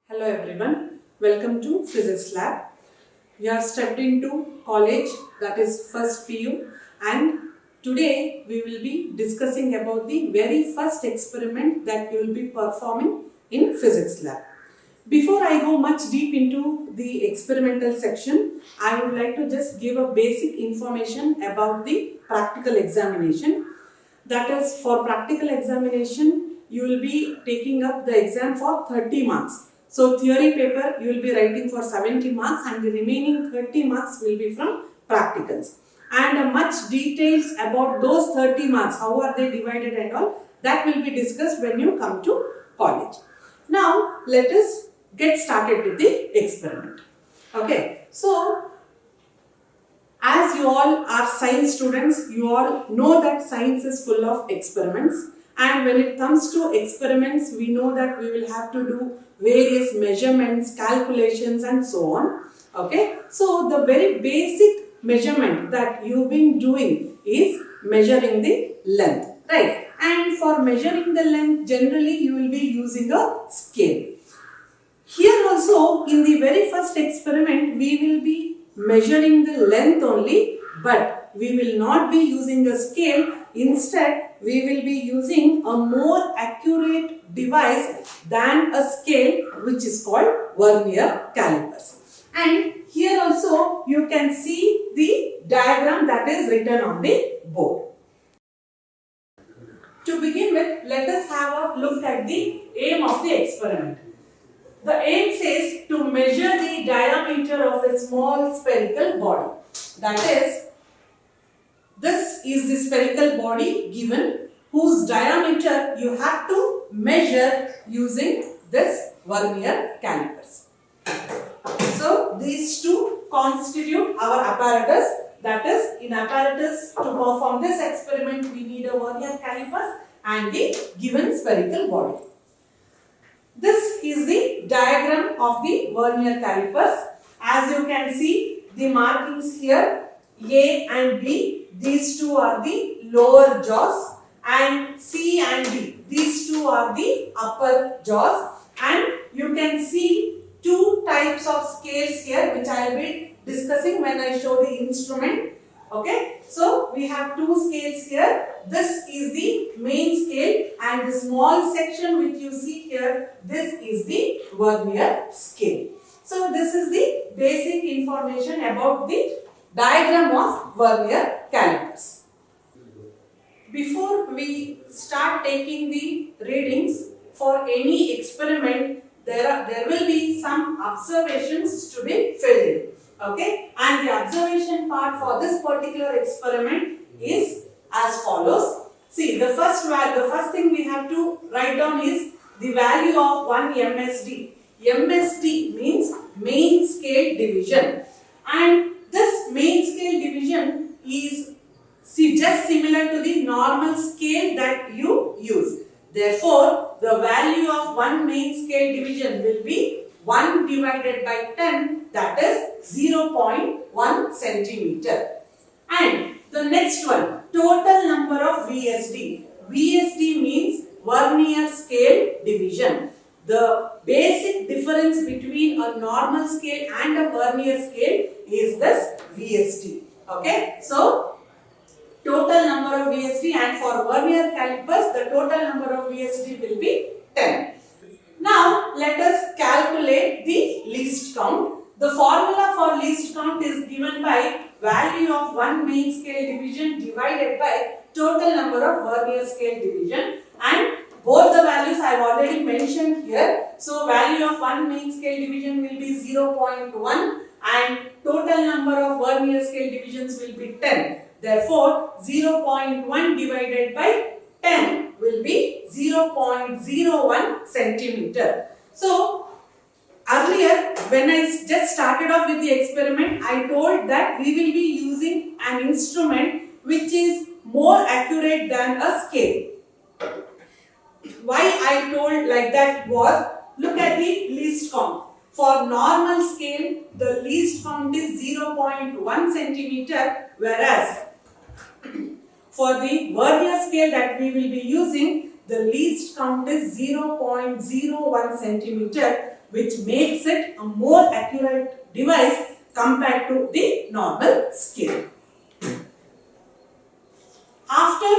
Hello everyone, welcome to Physics Lab. We have stepped into college, that is first PU, and today we will be discussing about the very first experiment that you will be performing in Physics Lab. Before I go much deep into the experimental section, I would like to just give a basic information about the practical examination. That is, for practical examination, you will be taking up the exam for 30 marks. So, theory paper you will be writing for 70 marks and the remaining 30 marks will be from practicals. And much details about those 30 marks, how are they divided and all, that will be discussed when you come to college. Now, let us get started with the experiment. Okay, so as you all are science students, you all know that science is full of experiments, and when it comes to experiments, we know that we will have to do various measurements, calculations and so on. Okay, so the very basic measurement that you've been doing is measuring the length, right? And for measuring the length, generally you will be using a scale. Here also, in the very first experiment, we will be measuring the length only, but we will not be using a scale. Instead, we will be using a more accurate device than a scale, which is called vernier calipers. And here also, you can see the diagram that is written on the board. To begin with, let us have a look at the aim of the experiment. The aim says to measure the diameter of a small spherical body. That is, this is the spherical body given whose diameter you have to measure using this vernier calipers. So, these two constitute our apparatus. That is, in apparatus to perform this experiment, we need a vernier calipers and the given spherical body. This is the diagram of the vernier calipers. As you can see, the markings here, A and B, these two are the lower jaws, and C and D, these two are the upper jaws, and you can see two types of scales here which I will be discussing when I show the instrument. Okay, so we have two scales here. This is the main scale and the small section which you see here, this is the vernier scale. So this is the basic information about the diagram of vernier calipers. Before we start taking the readings for any experiment, there will be some observations to be filled in. Okay, and the observation part for this particular experiment is as follows. See, the first thing we have to write down is the value of 1 MSD. MSD means main scale division, and this main scale division is just similar to the normal scale that you use. Therefore, the value of one main scale division will be 1 divided by 10, that is 0.1 centimeter. And the next one, total number of VSD. VSD means vernier scale division. The basic difference between a normal scale and a vernier scale is this VSD. Okay, so total number of VSD, and for vernier calipers, the total number of VSD will be 10. Now, let us calculate the least count. The formula for least count is given by value of one main scale division divided by total number of vernier scale division, and both the values I have already mentioned here. So, value of one main scale division will be 0.1 and total number of vernier scale divisions will be 10. Therefore, 0.1 divided by 10 will be 0.01 centimeter. So, earlier when I just started off with the experiment, I told that we will be using an instrument which is more accurate than a scale. Why I told like that was, look at the least count. For normal scale, the least count is 0.1 centimeter, whereas for the vernier scale that we will be using, the least count is 0.01 centimeter, which makes it a more accurate device compared to the normal scale. After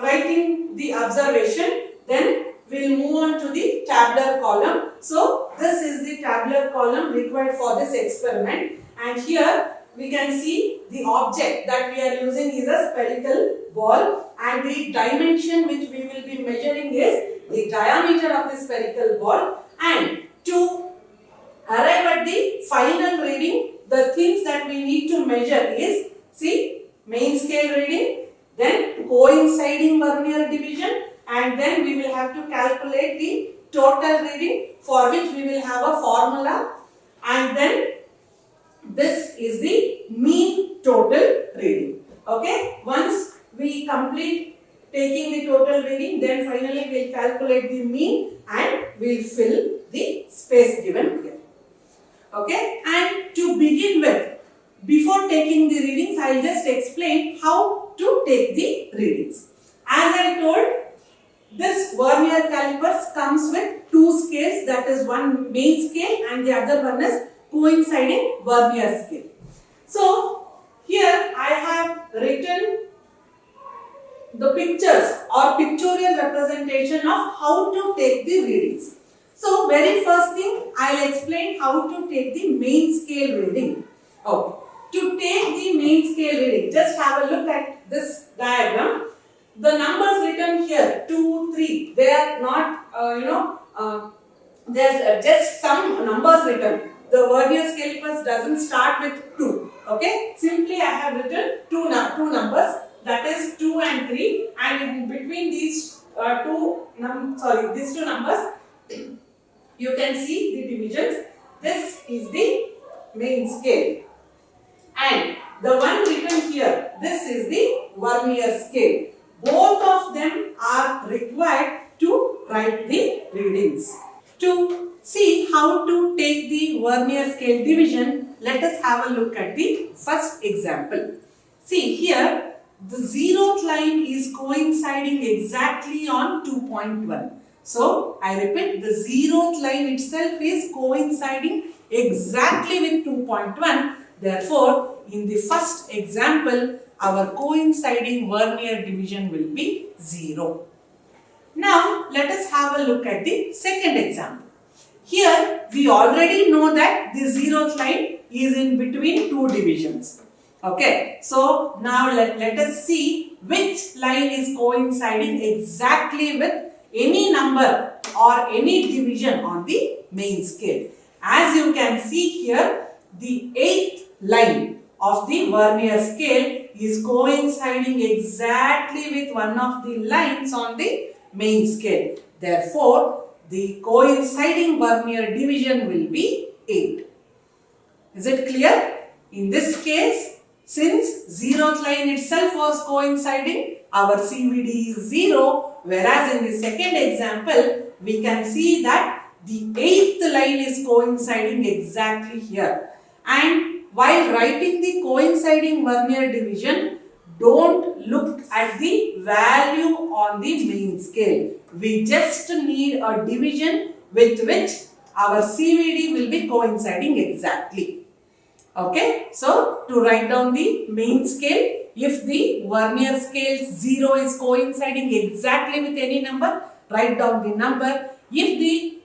writing the observation, then we'll move on to the tabular column. So this is the tabular column required for this experiment, and here we can see the object that we are using is a spherical ball, and the dimension which we will be measuring is the diameter of the spherical ball. And to arrive at the final reading, the things that we need to measure is, see, main scale reading, then coinciding vernier division, and then we will have to calculate the total reading, for which we will have a formula, and then this is the mean total reading. Okay, once we complete taking the total reading, then finally we will calculate the mean and we will fill the space given here. Okay, and to begin with, before taking the readings, I will just explain how to take the readings. As I told, this vernier calipers comes with two scales, that is one main scale and the other one is coinciding vernier scale. So here I have written the pictures or pictorial representation of how to take the readings. So very first thing, I will explain how to take the main scale reading. Okay. To take the main scale reading, just have a look at this diagram. The numbers written here, 2, 3, they are not, there's just some numbers written. The vernier calipers doesn't start with 2. Okay, simply I have written two numbers, that is 2 and 3, and in between these these two numbers, you can see the divisions. This is the main scale, and the one written here, this is the vernier scale. Both of them are required to write the readings. To see how to take the vernier scale division, let us have a look at the first example. See here, the zeroth line is coinciding exactly on 2.1. So, I repeat, the zeroth line itself is coinciding exactly with 2.1. Therefore, in the first example, our coinciding vernier division will be 0. Now, let us have a look at the second example. Here, we already know that the zeroth line is in between two divisions. Okay, so now let us see which line is coinciding exactly with any number or any division on the main scale. As you can see here, the 8th line of the vernier scale is coinciding exactly with one of the lines on the main scale. Therefore, the coinciding vernier division will be 8. Is it clear? In this case, since zeroth line itself was coinciding, our CVD is 0, whereas in the second example, we can see that the 8th line is coinciding exactly here. And while writing the coinciding vernier division, don't look at the value on the main scale. We just need a division with which our CVD will be coinciding exactly. Okay, so to write down the main scale, if the vernier scale 0 is coinciding exactly with any number, write down the number. If the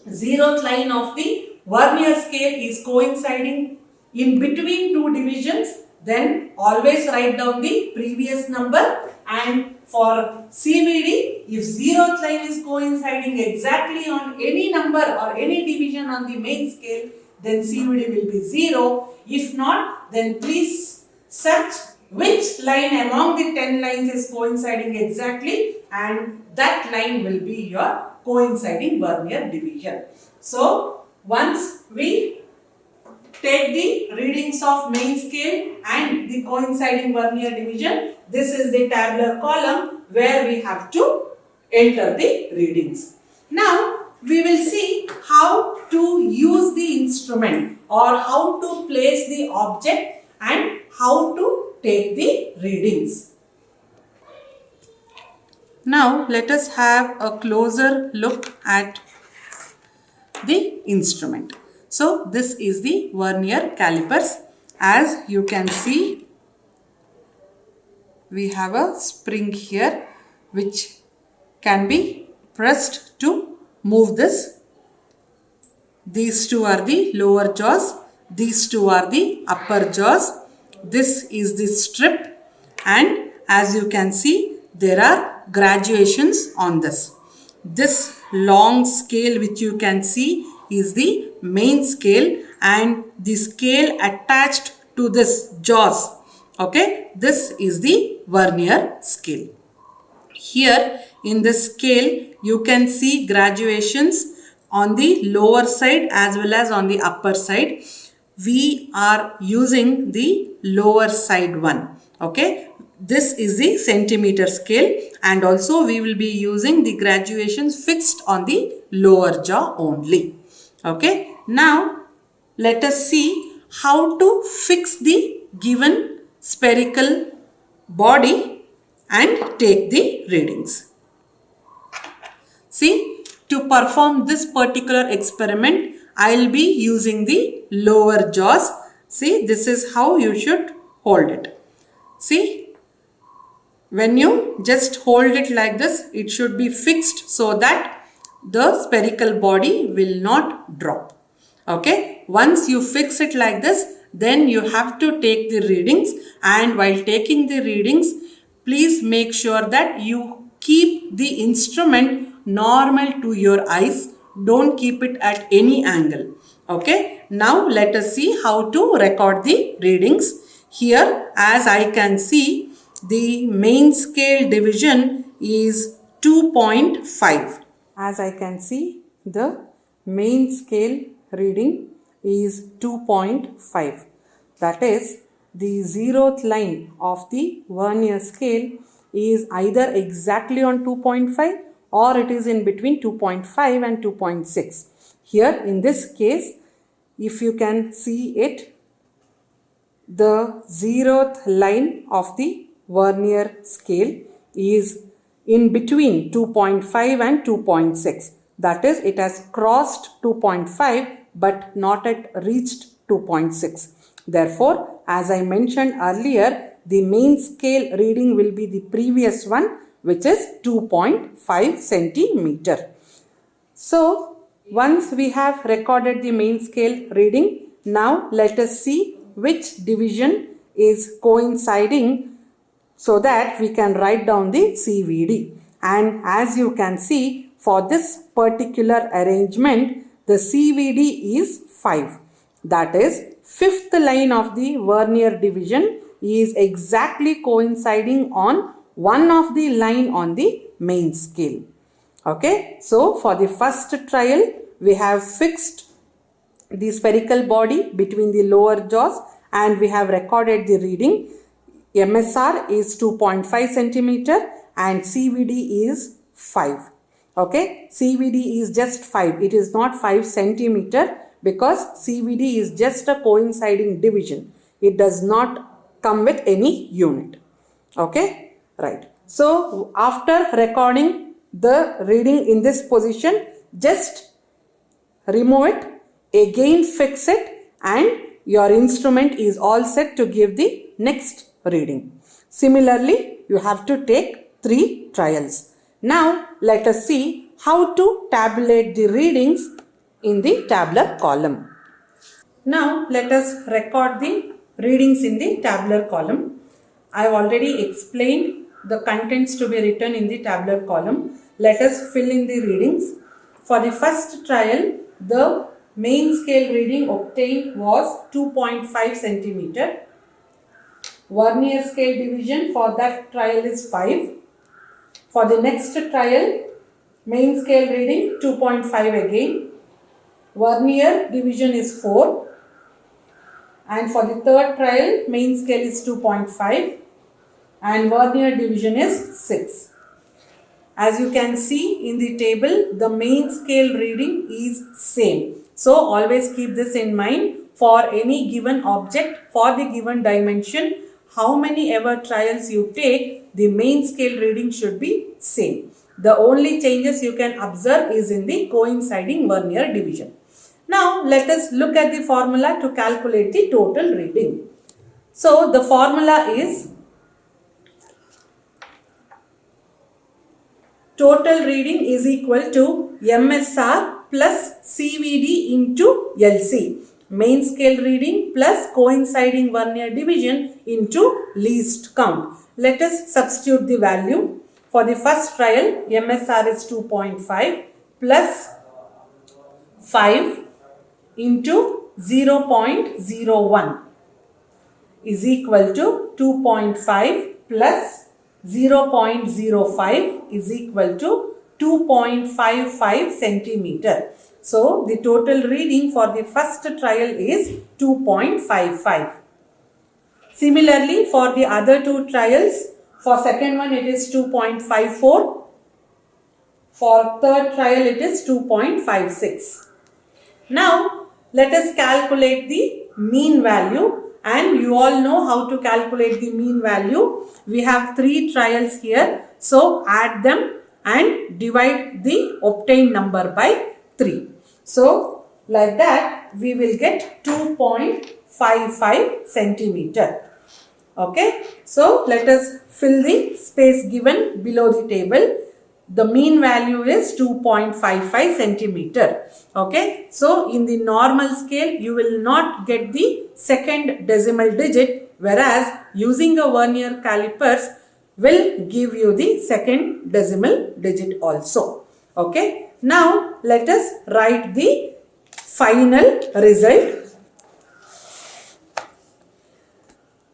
zeroth line of the vernier scale is coinciding in between two divisions, then always write down the previous number. And for CVD, if zeroth line is coinciding exactly on any number or any division on the main scale, then CVD will be 0. If not, then please search which line among the 10 lines is coinciding exactly, and that line will be your coinciding vernier division. So, once we take the readings of main scale and the coinciding vernier division, this is the tabular column where we have to enter the readings. Now, we will see how to use the instrument or how to place the object and how to take the readings. Now let us have a closer look at the instrument. So this is the vernier calipers. As you can see, we have a spring here which can be pressed to move this. These two are the lower jaws, these two are the upper jaws. This is the strip, and as you can see, there are graduations on this. This long scale which you can see is the main scale, and the scale attached to this jaws. Okay, this is the vernier scale. Here in this scale you can see graduations on the lower side as well as on the upper side. We are using the lower side one. Okay, this is the centimeter scale, and also we will be using the graduations fixed on the lower jaw only. Okay, now let us see how to fix the given spherical body and take the readings. See, to perform this particular experiment, I will be using the lower jaws. See, this is how you should hold it. See, when you just hold it like this, it should be fixed so that the spherical body will not drop. Okay, once you fix it like this, then you have to take the readings, and while taking the readings, please make sure that you keep the instrument normal to your eyes. Don't keep it at any angle. Okay, now let us see how to record the readings. Here, as I can see, the main scale division is 2.5. As I can see, the main scale reading is 2.5. That is, the 0th line of the vernier scale is either exactly on 2.5 or it is in between 2.5 and 2.6. Here in this case, if you can see it, the 0th line of the vernier scale is in between 2.5 and 2.6. That is, it has crossed 2.5 but not yet reached 2.6. Therefore, as I mentioned earlier, the main scale reading will be the previous one, which is 2.5 centimeter. So, once we have recorded the main scale reading, now let us see which division is coinciding so that we can write down the CVD. And as you can see, for this particular arrangement, the CVD is 5. That is, 5th line of the vernier division is exactly coinciding on one of the line on the main scale. Okay, so for the first trial, we have fixed the spherical body between the lower jaws and we have recorded the reading. MSR is 2.5 centimeter and CVD is 5. Okay, CVD is just 5. It is not 5 centimeter because CVD is just a coinciding division. It does not come with any unit. Okay, right. So after recording the reading in this position, just remove it, again fix it, and your instrument is all set to give the next reading. Similarly, you have to take 3 trials. Now let us see how to tabulate the readings in the tabular column. Now let us record the readings in the tabular column. I have already explained the contents to be written in the tabular column. Let us fill in the readings. For the first trial, the main scale reading obtained was 2.5 centimeter. Vernier scale division for that trial is 5. For the next trial, main scale reading 2.5 again. Vernier division is 4. And for the third trial, main scale is 2.5 and vernier division is 6. As you can see in the table, the main scale reading is same. So always keep this in mind. For any given object, for the given dimension, how many ever trials you take, the main scale reading should be same. The only changes you can observe is in the coinciding vernier division. Now let us look at the formula to calculate the total reading. So the formula is total reading is equal to MSR plus CVD into LC. Main scale reading plus coinciding vernier division into least count. Let us substitute the value. For the first trial, MSR is 2.5 plus 5 into 0.01 is equal to 2.5 plus 0.05 is equal to 2.55 centimeter. So the total reading for the first trial is 2.55. Similarly, for the other two trials, for second one it is 2.54. For third trial it is 2.56. Now let us calculate the mean value, and you all know how to calculate the mean value. We have 3 trials here, so add them and divide the obtained number by 3. So like that we will get 2.55 centimeter. Okay, so let us fill the space given below the table. The mean value is 2.55 centimeter. Okay, so in the normal scale you will not get the second decimal digit, whereas using a vernier calipers will give you the second decimal digit also. Okay, now let us write the final result.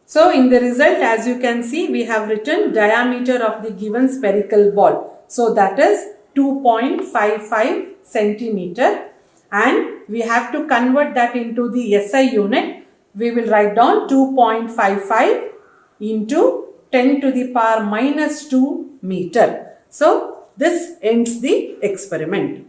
So in the result, as you can see, we have written diameter of the given spherical ball. So that is 2.55 centimeter, and we have to convert that into the SI unit. We will write down 2.55 into 10 to the power minus 2 meter. So this ends the experiment.